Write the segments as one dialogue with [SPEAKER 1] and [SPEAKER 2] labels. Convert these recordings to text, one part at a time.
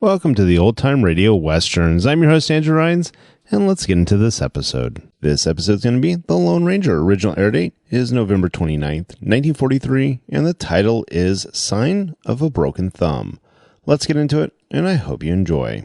[SPEAKER 1] Welcome to the Old Time Radio Westerns. I'm your host, Andrew Rhynes, and let's get into this episode. This episode is going to be The Lone Ranger. Original air date is November 29th, 1943, and the title is Sign of a Broken Thumb. Let's get into it, and I hope you enjoy.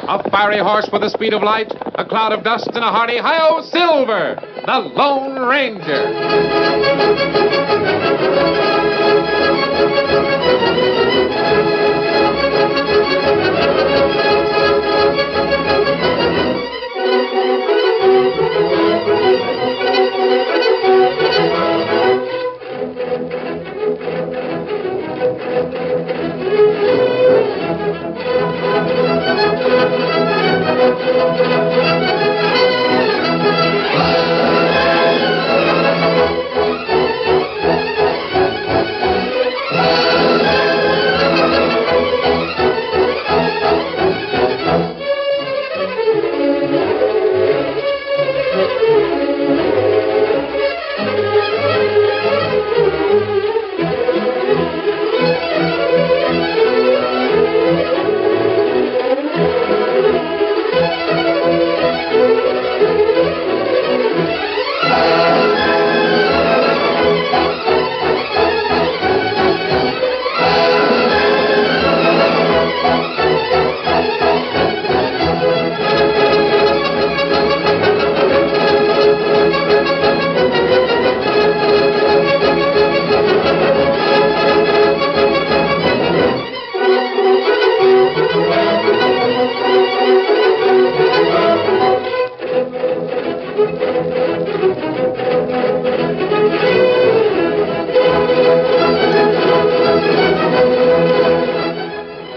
[SPEAKER 2] A fiery horse with the speed of light, a cloud of dust, and a hearty hi-yo Silver, the Lone Ranger.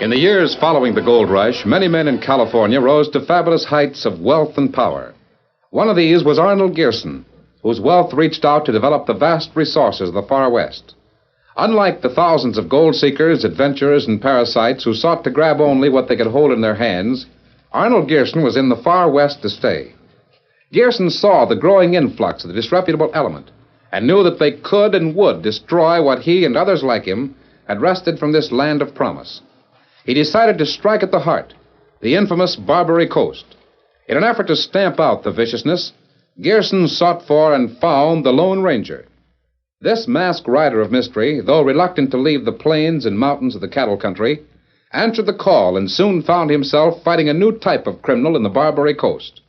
[SPEAKER 2] In the years following the gold rush, many men in California rose to fabulous heights of wealth and power. One of these was Arnold Gearson, whose wealth reached out to develop the vast resources of the far west. Unlike the thousands of gold seekers, adventurers, and parasites who sought to grab only what they could hold in their hands, Arnold Gearson was in the far west to stay. Gearson saw the growing influx of the disreputable element and knew that they could and would destroy what he and others like him had wrested from this land of promise. He decided to strike at the heart, the infamous Barbary Coast. In an effort to stamp out the viciousness, Gearson sought for and found the Lone Ranger. This masked rider of mystery, though reluctant to leave the plains and mountains of the cattle country, answered the call and soon found himself fighting a new type of criminal in the Barbary Coast.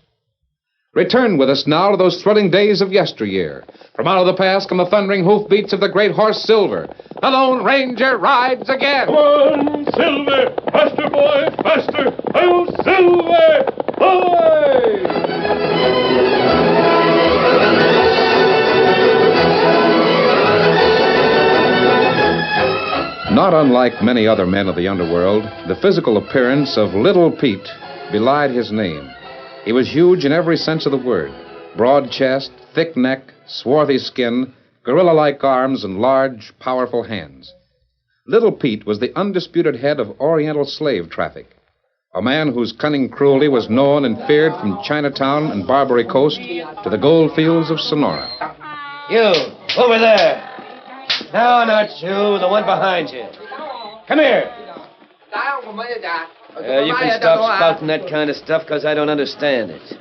[SPEAKER 2] Return with us now to those thrilling days of yesteryear. From out of the past come the thundering hoofbeats of the great horse Silver. The Lone Ranger rides again.
[SPEAKER 3] Come on, Silver! Faster, boy, faster! Oh, Silver! Away!
[SPEAKER 2] Not unlike many other men of the underworld, the physical appearance of Little Pete belied his name. He was huge in every sense of the word. Broad chest, thick neck, swarthy skin, gorilla-like arms, and large, powerful hands. Little Pete was the undisputed head of Oriental slave traffic, a man whose cunning cruelty was known and feared from Chinatown and Barbary Coast to the gold fields of Sonora.
[SPEAKER 4] You, over there. No, not you, the one behind you. Come here. You can stop spouting that kind of stuff, because I don't understand it.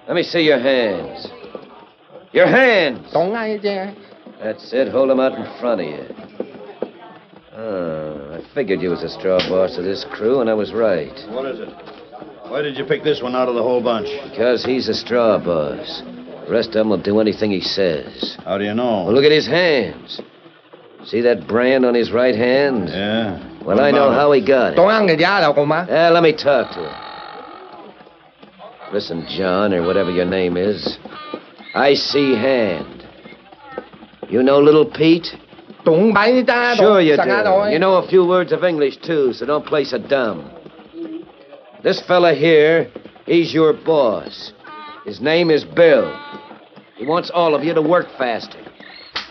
[SPEAKER 4] Let me see your hands. Your hands! That's it. Hold them out in front of you. Oh, I figured you was a straw boss of this crew, and I was right.
[SPEAKER 5] What is it? Why did you pick this one out of the whole bunch?
[SPEAKER 4] Because he's a straw boss. The rest of them will do anything he says.
[SPEAKER 5] How do you know?
[SPEAKER 4] Well, look at his hands. See that brand on his right hand?
[SPEAKER 5] Yeah.
[SPEAKER 4] Well, I know how he got it. Let me talk to him. Listen, John, or whatever your name is. I see hand. You know Little Pete? Sure you do. You know a few words of English, too, so don't play so dumb. This fella here, he's your boss. His name is Bill. He wants all of you to work faster.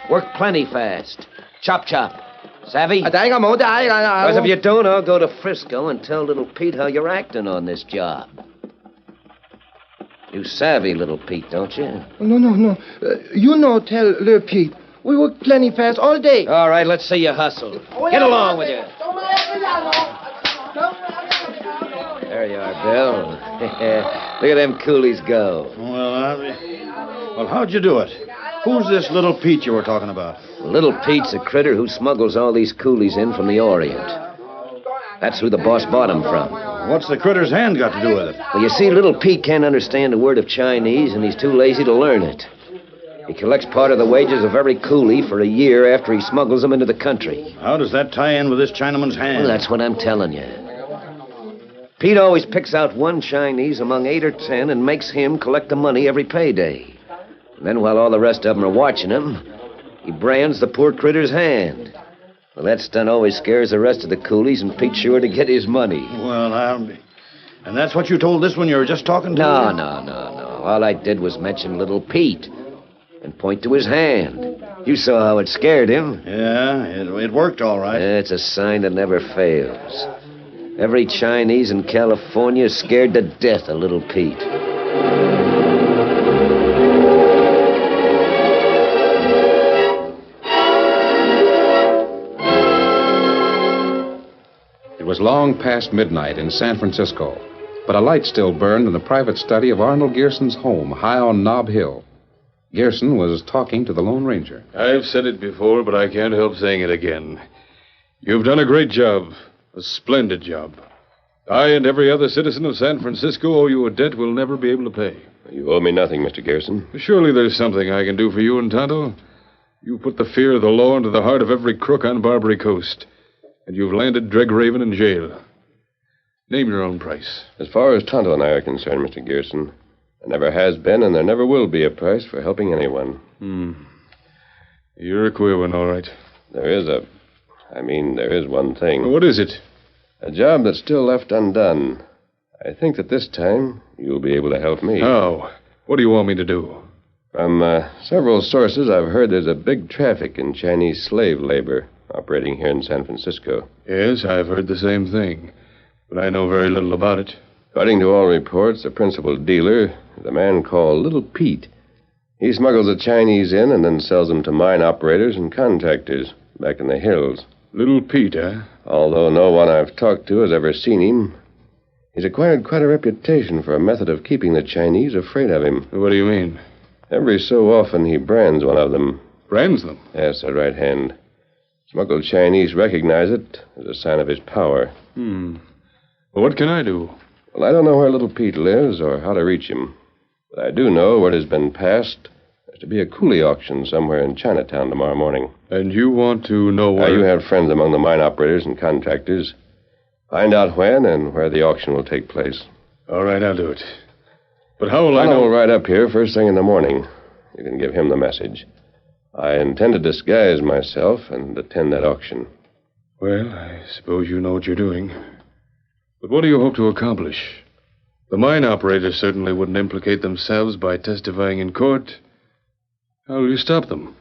[SPEAKER 4] Work plenty fast. Chop. Savvy? Because if you don't, I'll go to Frisco and tell little Pete how you're acting on this job. You savvy little Pete, don't you?
[SPEAKER 6] No. You know, tell little Pete. We work plenty fast all day.
[SPEAKER 4] All right, let's see you hustle. Get along with you. There you are, Bill. Look at them coolies go.
[SPEAKER 5] Well, how'd you do it? Who's this little Pete you were talking about?
[SPEAKER 4] Little Pete's a critter who smuggles all these coolies in from the Orient. That's who the boss bought him from.
[SPEAKER 5] What's the critter's hand got to do with it?
[SPEAKER 4] Well, you see, little Pete can't understand a word of Chinese, and he's too lazy to learn it. He collects part of the wages of every coolie for a year after he smuggles them into the country.
[SPEAKER 5] How does that tie in with this Chinaman's hand?
[SPEAKER 4] Well, that's what I'm telling you. Pete always picks out one Chinese among 8 or 10 and makes him collect the money every payday. And then while all the rest of them are watching him, he brands the poor critter's hand. Well, that stunt always scares the rest of the coolies, and Pete's sure to get his money.
[SPEAKER 5] Well, and that's what you told this one you were just talking to?
[SPEAKER 4] No. All I did was mention little Pete and point to his hand. You saw how it scared him.
[SPEAKER 5] Yeah, it worked all right.
[SPEAKER 4] It's a sign that never fails. Every Chinese in California is scared to death of little Pete.
[SPEAKER 2] It was long past midnight in San Francisco, but a light still burned in the private study of Arnold Gearson's home high on Nob Hill. Gearson was talking to the Lone Ranger.
[SPEAKER 3] I've said it before, but I can't help saying it again. You've done a great job. A splendid job. I and every other citizen of San Francisco owe you a debt we'll never be able to pay.
[SPEAKER 7] You owe me nothing, Mr. Gearson.
[SPEAKER 3] Surely there's something I can do for you and Tonto. You put the fear of the law into the heart of every crook on Barbary Coast. And you've landed Dreg Raven in jail. Name your own price.
[SPEAKER 7] As far as Tonto and I are concerned, Mr. Gearson, there never has been and there never will be a price for helping anyone.
[SPEAKER 3] You're a queer one, all right.
[SPEAKER 7] There is one thing.
[SPEAKER 3] What is it?
[SPEAKER 7] A job that's still left undone. I think that this time you'll be able to help me.
[SPEAKER 3] How? What do you want me to do?
[SPEAKER 7] From several sources, I've heard there's a big traffic in Chinese slave labor operating here in San Francisco.
[SPEAKER 3] Yes, I've heard the same thing, but I know very little about it.
[SPEAKER 7] According to all reports, the principal dealer is a man called Little Pete. He smuggles the Chinese in and then sells them to mine operators and contractors back in the hills.
[SPEAKER 3] Little Pete, eh?
[SPEAKER 7] Although no one I've talked to has ever seen him, he's acquired quite a reputation for a method of keeping the Chinese afraid of him.
[SPEAKER 3] What do you mean?
[SPEAKER 7] Every so often he brands one of them.
[SPEAKER 3] Brands them?
[SPEAKER 7] Yes, the right hand. Smuggled Chinese recognize it as a sign of his power.
[SPEAKER 3] Well, what can I do?
[SPEAKER 7] Well, I don't know where Little Pete lives or how to reach him. But I do know word has been passed. There's to be a coolie auction somewhere in Chinatown tomorrow morning.
[SPEAKER 3] And you want to know where...
[SPEAKER 7] You have friends among the mine operators and contractors. Find out when and where the auction will take place.
[SPEAKER 3] All right, I'll do it. But how will I know...
[SPEAKER 7] Bonnell will ride up here first thing in the morning. You can give him the message. I intend to disguise myself and attend that auction.
[SPEAKER 3] Well, I suppose you know what you're doing. But what do you hope to accomplish? The mine operators certainly wouldn't implicate themselves by testifying in court. How will you stop them?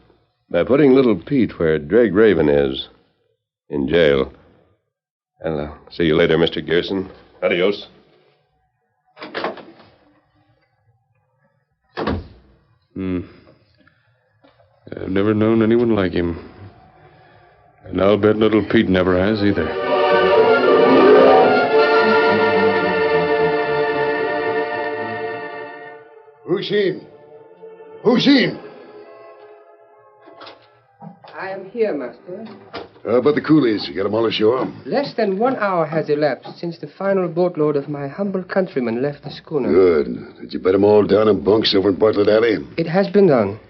[SPEAKER 7] By putting Little Pete where Dreg Raven is. In jail. I'll see you later, Mr. Gearson. Adios.
[SPEAKER 3] I've never known anyone like him. And I'll bet Little Pete never has either.
[SPEAKER 8] Who's in? Who's in?
[SPEAKER 9] I am here, Master.
[SPEAKER 8] How about the coolies? You got them all ashore?
[SPEAKER 9] Less than 1 hour has elapsed since the final boatload of my humble countrymen left the schooner.
[SPEAKER 8] Good. Did you bed them all down in bunks over in Bartlett Alley?
[SPEAKER 9] It has been done.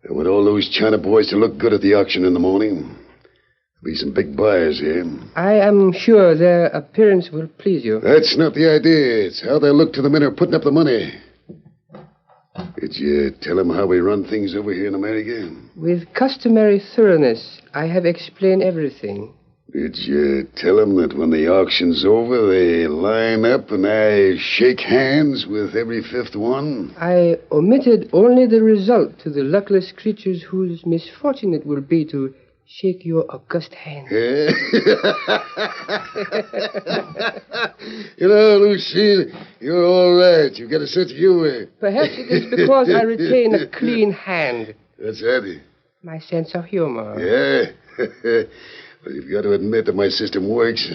[SPEAKER 8] I want all those China boys to look good at the auction in the morning. There'll be some big buyers here.
[SPEAKER 9] I am sure their appearance will please you.
[SPEAKER 8] That's not the idea. It's how they look to the men who are putting up the money. Did you tell them how we run things over here in America?
[SPEAKER 9] With customary thoroughness, I have explained everything.
[SPEAKER 8] Did you tell them that when the auction's over, they line up and I shake hands with every fifth one?
[SPEAKER 9] I omitted only the result to the luckless creatures whose misfortune it will be to shake your august hand.
[SPEAKER 8] You know, Lucille, you're all right. You've got a sense of humor.
[SPEAKER 9] Perhaps it is because I retain a clean hand.
[SPEAKER 8] That's right.
[SPEAKER 9] My sense of humor.
[SPEAKER 8] Yeah. Well, you've got to admit that my system works.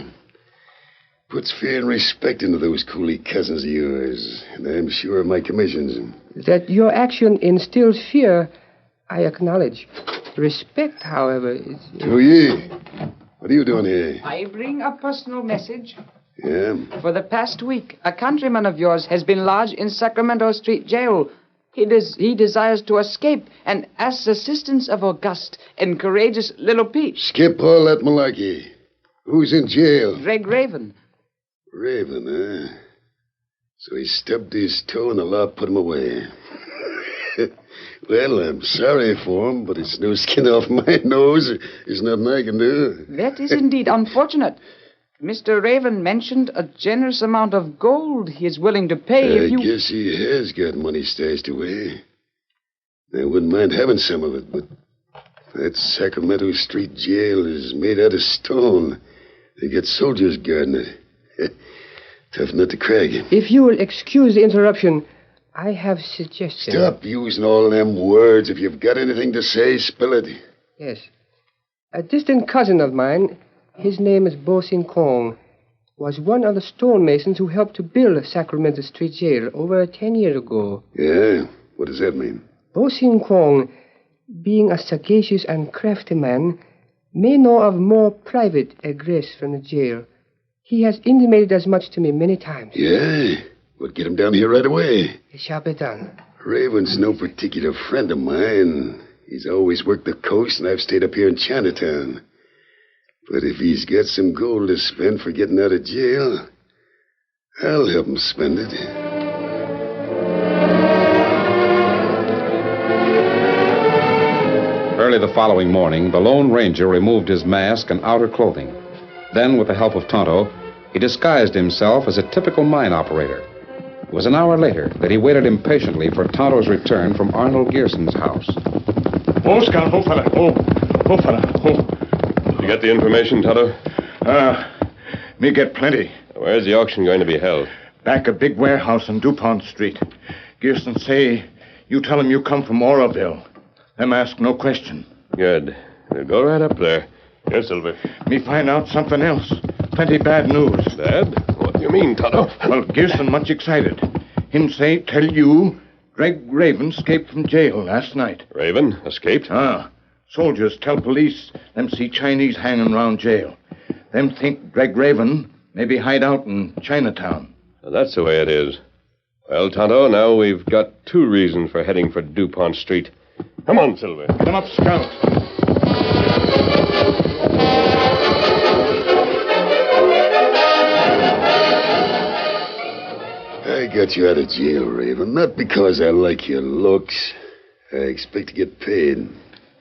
[SPEAKER 8] Puts fear and respect into those coolie cousins of yours. And I'm sure of my commissions.
[SPEAKER 9] That your action instills fear, I acknowledge. Respect, however, is...
[SPEAKER 8] Who are ye? What are you doing here?
[SPEAKER 10] I bring a personal message.
[SPEAKER 8] Yeah?
[SPEAKER 10] For the past week, a countryman of yours has been lodged in Sacramento Street Jail. He desires to escape and asks assistance of august and courageous little Pete.
[SPEAKER 8] Skip all that malarkey. Who's in jail?
[SPEAKER 10] Greg Raven.
[SPEAKER 8] Raven, huh? So he stubbed his toe and the law put him away. Well, I'm sorry for him, but it's no skin off my nose. There's nothing I can do.
[SPEAKER 10] That is indeed unfortunate. Mr. Raven mentioned a generous amount of gold he is willing to pay if you...
[SPEAKER 8] I guess he has got money stashed away. I wouldn't mind having some of it, but that Sacramento Street jail is made out of stone. They got soldiers guarding it. Tough nut to crack.
[SPEAKER 9] If you will excuse the interruption, I have suggestions.
[SPEAKER 8] Stop using all them words. If you've got anything to say, spill it.
[SPEAKER 9] Yes. A distant cousin of mine, his name is Bo Sing Kong, was one of the stonemasons who helped to build Sacramento Street Jail over 10 years ago.
[SPEAKER 8] Yeah? What does that mean?
[SPEAKER 9] Bo Sing Kong, being a sagacious and crafty man, may know of more private egress from the jail. He has intimated as much to me many times.
[SPEAKER 8] Yeah? We'll get him down here right away.
[SPEAKER 9] It shall be done.
[SPEAKER 8] Raven's no particular friend of mine. He's always worked the coast, and I've stayed up here in Chinatown. But if he's got some gold to spend for getting out of jail, I'll help him spend it.
[SPEAKER 2] Early the following morning, the Lone Ranger removed his mask and outer clothing. Then, with the help of Tonto, he disguised himself as a typical mine operator. It was an hour later that he waited impatiently for Tonto's return from Arnold Gearson's house.
[SPEAKER 11] Oh, Scout, oh, fella, oh, fella, oh.
[SPEAKER 7] You get the information, Tonto?
[SPEAKER 11] Me get plenty.
[SPEAKER 7] Where's the auction going to be held?
[SPEAKER 11] Back a big warehouse on DuPont Street. Gearson say, you tell him you come from Oroville. Them ask no question.
[SPEAKER 7] Good. We'll go right up there. Yes, Silver.
[SPEAKER 11] Me find out something else. Plenty bad news.
[SPEAKER 7] Bad? What do you mean, Tonto?
[SPEAKER 11] Well, Gearson much excited. Him say, tell you, Greg Raven escaped from jail last night.
[SPEAKER 7] Raven? Escaped?
[SPEAKER 11] Soldiers tell police them see Chinese hanging around jail. Them think Greg Raven maybe hide out in Chinatown.
[SPEAKER 7] Well, that's the way it is. Well, Tonto, now we've got two reasons for heading for DuPont Street. Come on, Silver.
[SPEAKER 11] Come up, Scout.
[SPEAKER 8] I got you out of jail, Raven, not because I like your looks. I expect to get paid.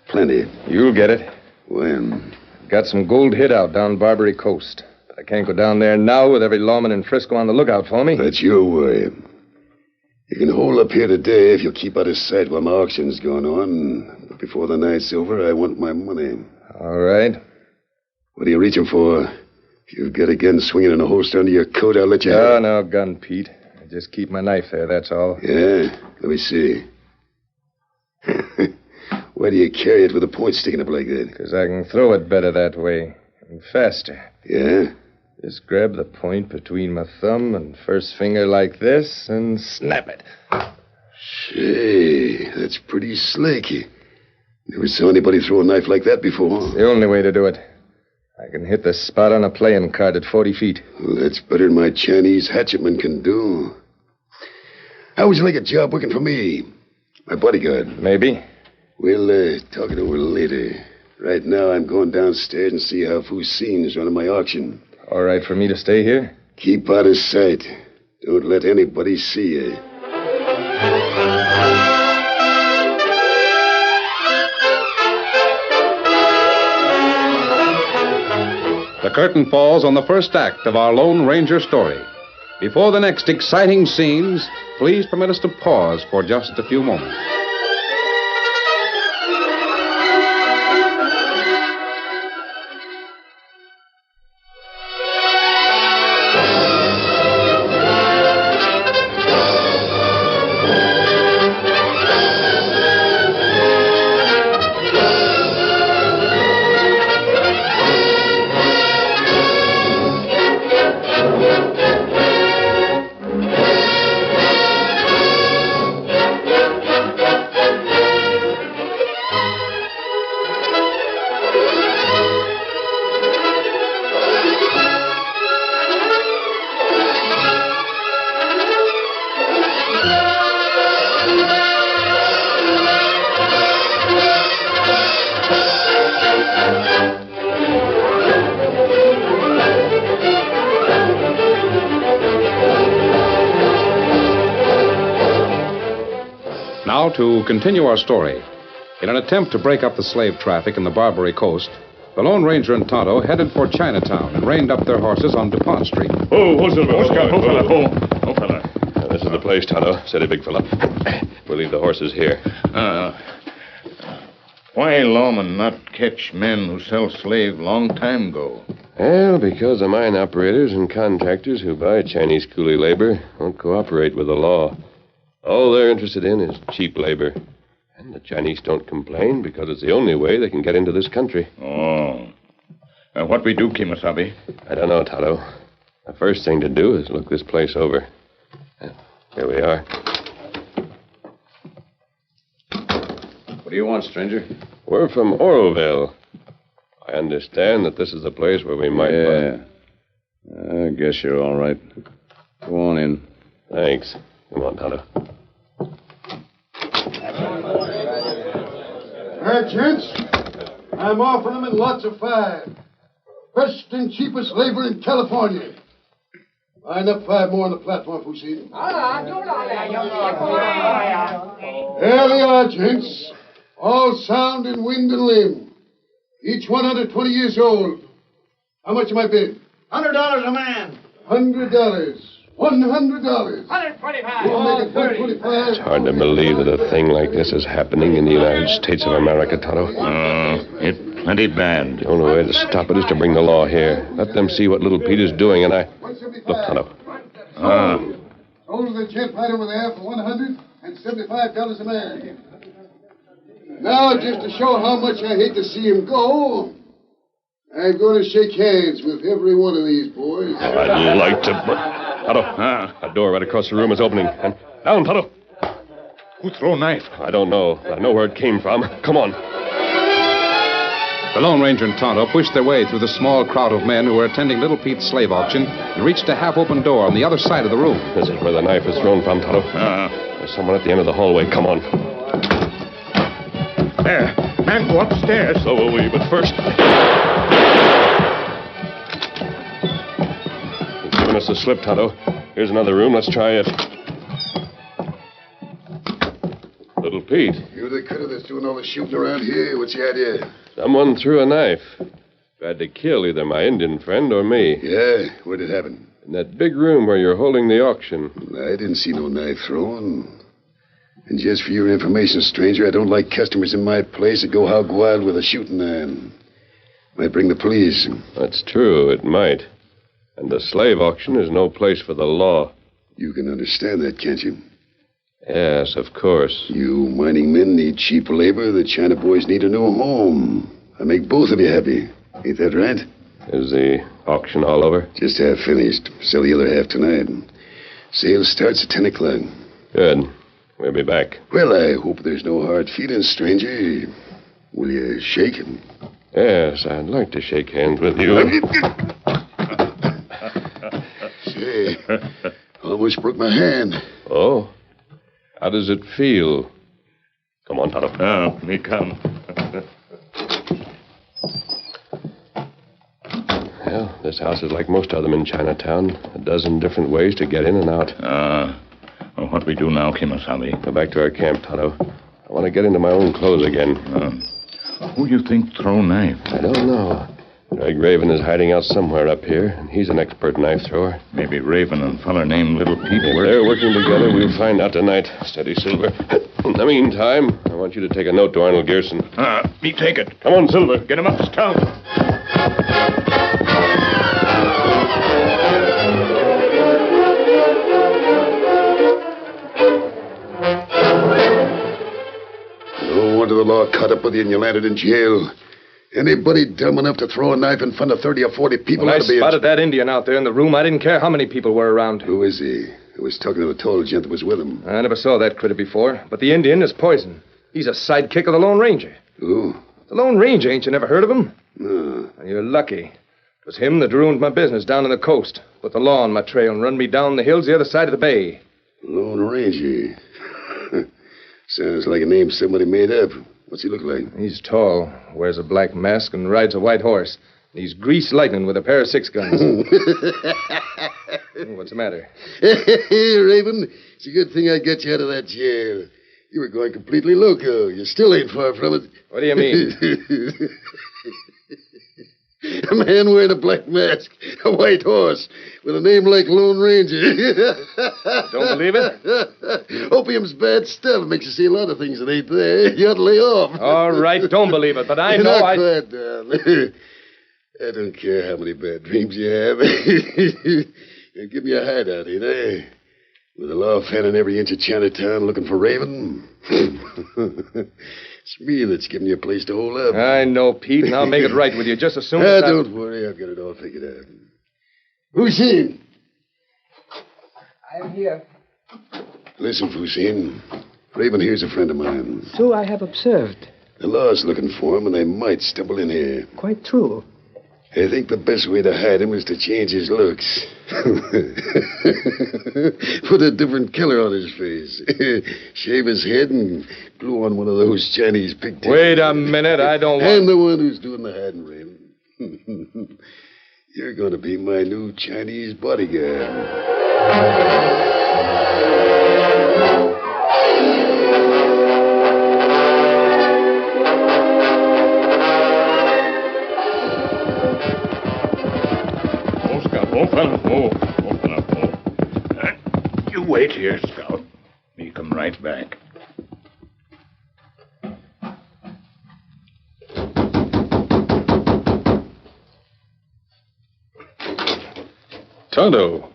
[SPEAKER 8] Plenty.
[SPEAKER 12] You'll get it.
[SPEAKER 8] When?
[SPEAKER 12] Got some gold hid out down Barbary Coast. But I can't go down there now with every lawman in Frisco on the lookout for me.
[SPEAKER 8] That's your worry. You can hold up here today if you'll keep out of sight while my auction's going on. But before the night's over, I want my money.
[SPEAKER 12] All right.
[SPEAKER 8] What are you reaching for? If you've got a gun swinging in a holster under your coat, I'll let you
[SPEAKER 12] Oh,
[SPEAKER 8] have it.
[SPEAKER 12] no gun, Pete. I just keep my knife there, that's all.
[SPEAKER 8] Yeah? Let me see. Why do you carry it with the point sticking up like that?
[SPEAKER 12] Because I can throw it better that way. And faster.
[SPEAKER 8] Yeah?
[SPEAKER 12] Just grab the point between my thumb and first finger like this and snap it.
[SPEAKER 8] Say, that's pretty slick. Never saw anybody throw a knife like that before.
[SPEAKER 12] It's the only way to do it. I can hit the spot on a playing card at 40 feet.
[SPEAKER 8] Well, that's better than my Chinese hatchetman can do. How would you like a job working for me? My bodyguard.
[SPEAKER 12] Maybe.
[SPEAKER 8] We'll talk it over later. Right now, I'm going downstairs and see how Fusine's running my auction.
[SPEAKER 12] All right for me to stay here?
[SPEAKER 8] Keep out of sight. Don't let anybody see you.
[SPEAKER 2] The curtain falls on the first act of our Lone Ranger story. Before the next exciting scenes, please permit us to pause for just a few moments. now to continue our story. In an attempt to break up the slave traffic in the Barbary Coast, the Lone Ranger and Tonto headed for Chinatown and reined up their horses on DuPont Street.
[SPEAKER 3] Oh, Silver. Oh, fella.
[SPEAKER 7] This is the place, Tonto. Steady, big fella. We'll leave the horses here.
[SPEAKER 11] Why lawmen not catch men who sell slave long time ago?
[SPEAKER 7] Well, because the mine operators and contractors who buy Chinese coolie labor won't cooperate with the law. All they're interested in is cheap labor. And the Chinese don't complain because it's the only way they can get into this country.
[SPEAKER 11] Oh. What we do, Kimasabi?
[SPEAKER 7] I don't know, Tonto. The first thing to do is look this place over. Here we are.
[SPEAKER 12] What do you want, stranger?
[SPEAKER 7] We're from Oroville. I understand that this is the place where we might...
[SPEAKER 12] Yeah. I guess you're all right. Go on in.
[SPEAKER 7] Thanks. Come on, Tonto.
[SPEAKER 8] All right, gents. I'm offering them in lots of 5. Best and cheapest labor in California. Line up 5 more on the platform, Fusi. There they are, gents. All sound in wind and limb. Each one under 20 years old. How much am I bid?
[SPEAKER 5] $100 a man.
[SPEAKER 8] $100. $100.
[SPEAKER 5] $125.
[SPEAKER 8] We'll make it $125.
[SPEAKER 7] It's hard to believe that a thing like this is happening in the United States of America, Tonto.
[SPEAKER 11] It's plenty bad.
[SPEAKER 7] The only way to stop it is to bring the law here. Let them see what little Pete is doing, and I... Look, Tonto.
[SPEAKER 8] Sold to the gent right over there for $175 a man. Now, just to show how much I hate to see him go, I'm going to shake hands with every one of these boys.
[SPEAKER 7] I'd like to... Tonto, a door right across the room is opening. And down, Tonto.
[SPEAKER 11] Who threw a knife?
[SPEAKER 7] I don't know. I know where it came from. Come on.
[SPEAKER 2] The Lone Ranger and Tonto pushed their way through the small crowd of men who were attending Little Pete's slave auction and reached a half-open door on the other side of the room.
[SPEAKER 7] This is where the knife is thrown from, Tonto. There's someone at the end of the hallway. Come on.
[SPEAKER 11] There. Man, go upstairs.
[SPEAKER 7] So will we, but first... He's given us a slip, Tonto. Here's another room. Let's try it. Little Pete.
[SPEAKER 8] You the critter that's doing all the shooting around here. What's the idea?
[SPEAKER 7] Someone threw a knife. Tried to kill either my Indian friend or me.
[SPEAKER 8] Yeah? Where'd it happen?
[SPEAKER 7] In that big room where you're holding the auction.
[SPEAKER 8] I didn't see no knife thrown. And just for your information, stranger, I don't like customers in my place that go hog wild with a shooting iron. Might bring the police.
[SPEAKER 7] That's true, it might. And the slave auction is no place for the law.
[SPEAKER 8] You can understand that, can't you?
[SPEAKER 7] Yes, of course.
[SPEAKER 8] You mining men need cheap labor. The China boys need a new home. I make both of you happy. Ain't that right?
[SPEAKER 7] Is the auction all over?
[SPEAKER 8] Just half finished. Sell the other half tonight. Sale starts at 10 o'clock.
[SPEAKER 7] Good. We'll be back.
[SPEAKER 8] Well, I hope there's no hard feelings, stranger. Will you shake him?
[SPEAKER 7] Yes, I'd like to shake hands with you.
[SPEAKER 8] Say, almost broke my hand.
[SPEAKER 7] Oh? How does it feel? Come on, Tonto.
[SPEAKER 11] Oh, me come.
[SPEAKER 7] Well, this house is like most of them in Chinatown. A dozen different ways to get in and out.
[SPEAKER 11] Well, what we do now, Kimasabi?
[SPEAKER 7] Go back to our camp, Tonto. I want to get into my own clothes again.
[SPEAKER 11] Who do you think throw knife?
[SPEAKER 7] I don't know. Greg Raven is hiding out somewhere up here, and he's an expert knife thrower.
[SPEAKER 11] Maybe Raven and a feller named Little Pete
[SPEAKER 7] If they're working together, we'll find out tonight. Steady, Silver. In the meantime, I want you to take a note to Arnold Gerson.
[SPEAKER 11] Me take it.
[SPEAKER 7] Come on, Silver.
[SPEAKER 11] Get him uptown.
[SPEAKER 8] No wonder the law caught up with you and you landed in jail. Anybody dumb enough to throw a knife in front of 30 or 40 people...
[SPEAKER 12] When I spotted that Indian out there in the room, I didn't care how many people were around.
[SPEAKER 8] Who is he? I was talking to the tall gent that was with him.
[SPEAKER 12] I never saw that critter before, but the Indian is Poison. He's a sidekick of the Lone Ranger.
[SPEAKER 8] Who?
[SPEAKER 12] The Lone Ranger, ain't you never heard of him?
[SPEAKER 8] No.
[SPEAKER 12] You're lucky. It was him that ruined my business down on the coast. Put the law on my trail and run me down the hills the other side of the bay.
[SPEAKER 8] Lone Ranger. Sounds like a name somebody made up. What's he look like?
[SPEAKER 12] He's tall, wears a black mask, and rides a white horse. He's greased lightning with a pair of 6 guns. What's the matter?
[SPEAKER 8] Raven, it's a good thing I got you out of that jail. You were going completely loco. You still ain't far from it.
[SPEAKER 12] What do you mean?
[SPEAKER 8] A man wearing a black mask, a white horse, with a name like Lone Ranger.
[SPEAKER 12] Don't believe it?
[SPEAKER 8] Opium's bad stuff. It makes you see a lot of things that ain't there. You ought to lay off.
[SPEAKER 12] All right, don't believe it, but I know
[SPEAKER 8] Not quiet down. I don't care how many bad dreams you have. Give me a hideout, ain't I? With the law fanning every inch of Chinatown looking for Raven. It's me that's giving you a place to hold up.
[SPEAKER 12] I know, Pete, and I'll make it right with you just as soon as
[SPEAKER 8] don't worry. I've got it all figured out. Hussein!
[SPEAKER 9] I'm here.
[SPEAKER 8] Listen, Hussein. Raven here's a friend of mine.
[SPEAKER 9] So I have observed.
[SPEAKER 8] The law's looking for him, and they might stumble in here.
[SPEAKER 9] Quite true.
[SPEAKER 8] I think the best way to hide him is to change his looks. Put a different color on his face. Shave his head and glue on one of those Chinese pigtails.
[SPEAKER 12] Wait a minute, I don't want...
[SPEAKER 8] I'm the one who's doing the hiding, Raven. You're going to be my new Chinese bodyguard.
[SPEAKER 11] Open up. You wait here, Scout. Me come right back.
[SPEAKER 3] Tonto,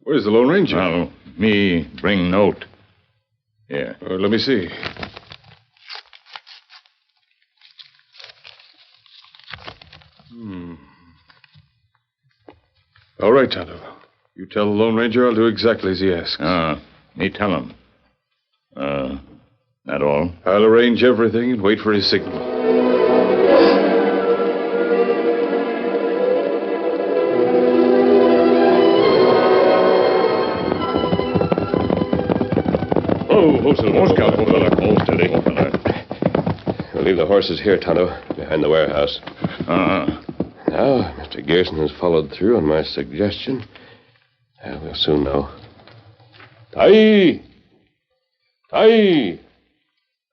[SPEAKER 3] where's the Lone Ranger?
[SPEAKER 11] Now, me bring note. Here.
[SPEAKER 3] Let me see. All right, Tonto. You tell the Lone Ranger I'll do exactly as he asks.
[SPEAKER 11] Me tell him. That all?
[SPEAKER 3] I'll arrange everything and wait for his signal.
[SPEAKER 7] We'll leave the horses here, Tonto, behind the warehouse. Now, Mr. Gerson has followed through on my suggestion. We'll soon know. Tai! Tai!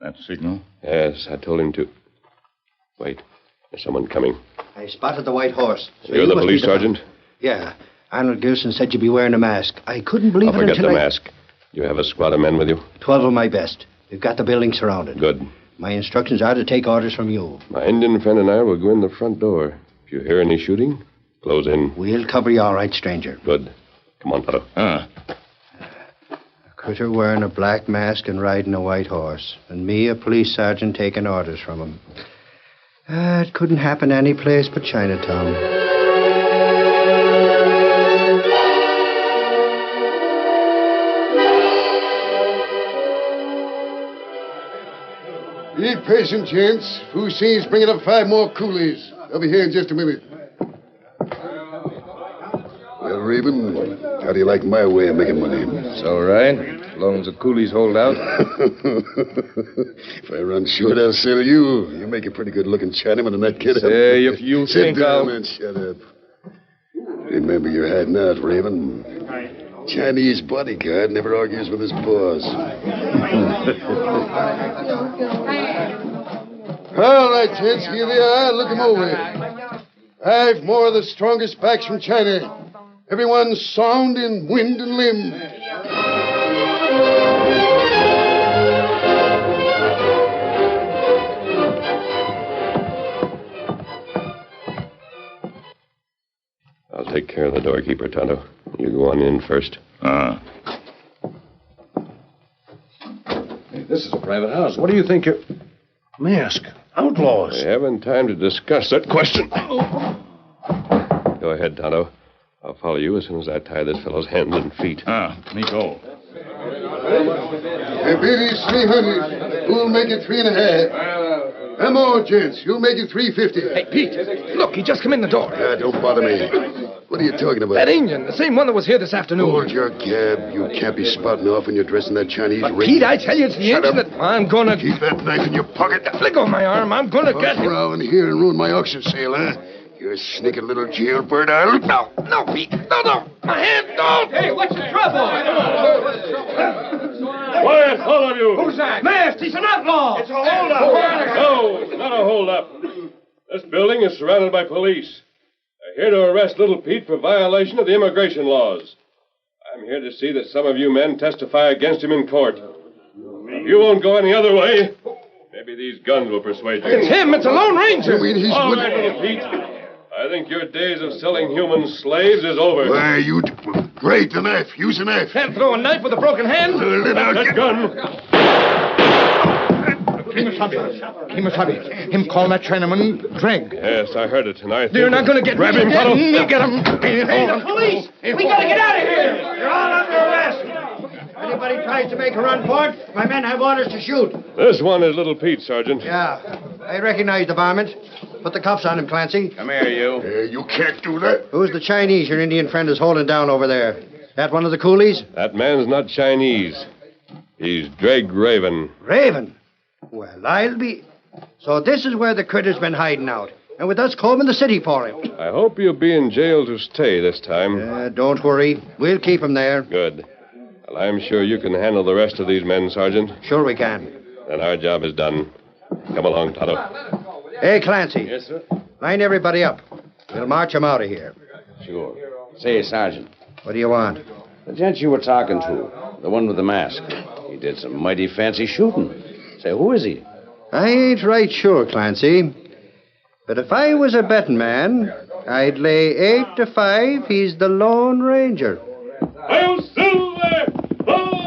[SPEAKER 11] That signal?
[SPEAKER 7] Yes, I told him to. Wait, there's someone coming.
[SPEAKER 5] I spotted the white horse.
[SPEAKER 7] So you're the police sergeant?
[SPEAKER 5] Yeah. Arnold Gerson said you'd be wearing a mask. I couldn't believe it
[SPEAKER 7] forget
[SPEAKER 5] until
[SPEAKER 7] the mask. You have a squad of men with you?
[SPEAKER 5] 12 of my best. We've got the building surrounded.
[SPEAKER 7] Good.
[SPEAKER 5] My instructions are to take orders from you.
[SPEAKER 7] My Indian friend and I will go in the front door. If you hear any shooting, close in.
[SPEAKER 5] We'll cover you all right, stranger.
[SPEAKER 7] Good. Come on, Tonto.
[SPEAKER 5] A critter wearing a black mask and riding a white horse. And me, a police sergeant, taking orders from him. It couldn't happen any place but Chinatown.
[SPEAKER 8] Be patient, gents. Hussein's bringing up 5 more coolies. They'll be here in just a minute. Well, Raven, how do you like my way of making money?
[SPEAKER 12] It's all right, as long as the coolies hold out.
[SPEAKER 8] If I run short, I'll sell you. You make a pretty good-looking Chinaman in that kid.
[SPEAKER 12] Say, if you
[SPEAKER 8] Sit
[SPEAKER 12] think
[SPEAKER 8] down
[SPEAKER 12] I'll...
[SPEAKER 8] and shut up. Remember, you're hiding out, Raven. Chinese bodyguard never argues with his boss. All right, gents, here they are. Look them over. 5 more of the strongest backs from China. Everyone sound in wind and limb.
[SPEAKER 7] I'll take care of the doorkeeper, Tonto. You go on in first.
[SPEAKER 11] Hey, this is a private house. What do you think you're... Mask. Outlaws.
[SPEAKER 7] We haven't time to discuss that question. Go ahead, Tonto. I'll follow you as soon as I tie this fellow's hands and feet.
[SPEAKER 11] Me go.
[SPEAKER 8] I bid is 300. Who'll make it 3.5? Come on, gents. You'll make it 350.
[SPEAKER 12] Hey, Pete, look, he just come in the door.
[SPEAKER 8] Don't bother me. What are you talking about?
[SPEAKER 12] That Indian, the same one that was here this afternoon.
[SPEAKER 8] Hold your gab. You can't be spouting off when you're dressed in that Chinese ring.
[SPEAKER 12] Pete, I tell you, it's the
[SPEAKER 8] Shut
[SPEAKER 12] Indian
[SPEAKER 8] up.
[SPEAKER 12] that... I'm gonna...
[SPEAKER 8] Keep that knife in your pocket.
[SPEAKER 12] Let go of my arm. I'm gonna get him.
[SPEAKER 8] Around here and ruin my auction sale, huh? You sneaking little jailbird, I'll...
[SPEAKER 11] No, Pete. No. My hand, don't.
[SPEAKER 13] Hey, what's the trouble?
[SPEAKER 3] Quiet, all of you.
[SPEAKER 13] Who's that? Masked, he's an outlaw.
[SPEAKER 11] It's a holdup.
[SPEAKER 3] No, it's not a holdup. This building is surrounded by police. They're here to arrest little Pete for violation of the immigration laws. I'm here to see that some of you men testify against him in court. If you won't go any other way, maybe these guns will persuade you.
[SPEAKER 11] It's him. It's a Lone Ranger.
[SPEAKER 8] You mean he's...
[SPEAKER 3] All right, little Pete. I think your days of selling human slaves is over.
[SPEAKER 8] Why, you... Great, the knife. Use the knife.
[SPEAKER 11] Can't throw a knife with a broken hand.
[SPEAKER 3] That gun.
[SPEAKER 11] He must have it. Him call that Chinaman Dreg.
[SPEAKER 3] Yes, I heard it tonight.
[SPEAKER 11] You're not going to get
[SPEAKER 3] Grab him, Tonto.
[SPEAKER 11] Get him.
[SPEAKER 13] Hey, the police! We gotta get out of here!
[SPEAKER 5] You're all under arrest. Anybody tries to make a run for it, my men have orders to shoot.
[SPEAKER 3] This one is little Pete, Sergeant.
[SPEAKER 5] Yeah, I recognize the varmint. Put the cuffs on him, Clancy.
[SPEAKER 11] Come here, you.
[SPEAKER 8] You can't do that.
[SPEAKER 5] Who's the Chinese your Indian friend is holding down over there? That one of the coolies?
[SPEAKER 3] That man's not Chinese. He's Dreg Raven.
[SPEAKER 5] Raven? Well, I'll be... So this is where the critter's been hiding out. And with us combing the city for him.
[SPEAKER 3] I hope you'll be in jail to stay this time.
[SPEAKER 5] Don't worry. We'll keep him there.
[SPEAKER 3] Good. Well, I'm sure you can handle the rest of these men, Sergeant.
[SPEAKER 5] Sure we can.
[SPEAKER 3] Then our job is done. Come along, Tonto.
[SPEAKER 5] Hey, Clancy.
[SPEAKER 3] Yes, sir?
[SPEAKER 5] Line everybody up. We'll march them out of here.
[SPEAKER 14] Sure. Say, Sergeant.
[SPEAKER 5] What do you want?
[SPEAKER 14] The gent you were talking to, the one with the mask. He did some mighty fancy shooting. Say, who is he?
[SPEAKER 5] I ain't right sure, Clancy. But if I was a betting man, I'd lay 8-5 he's the Lone Ranger.
[SPEAKER 3] Hail Silver! Boy!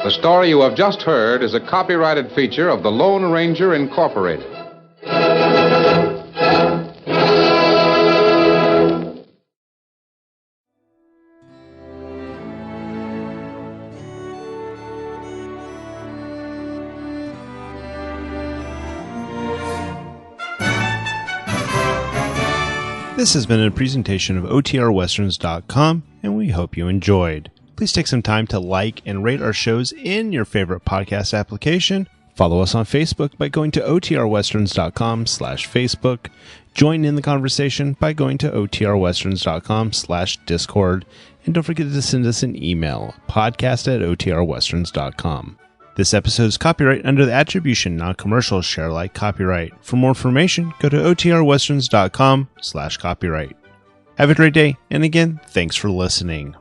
[SPEAKER 2] The story you have just heard is a copyrighted feature of the Lone Ranger Incorporated.
[SPEAKER 1] This has been a presentation of OTRWesterns.com, and we hope you enjoyed. Please take some time to like and rate our shows in your favorite podcast application. Follow us on Facebook by going to OTRWesterns.com/Facebook. Join in the conversation by going to OTRWesterns.com/Discord. And don't forget to send us an email, podcast@OTRWesterns.com. This episode is copyright under the Attribution Non-Commercial Share Alike copyright. For more information, go to OTRWesterns.com/copyright. Have a great day, and again, thanks for listening.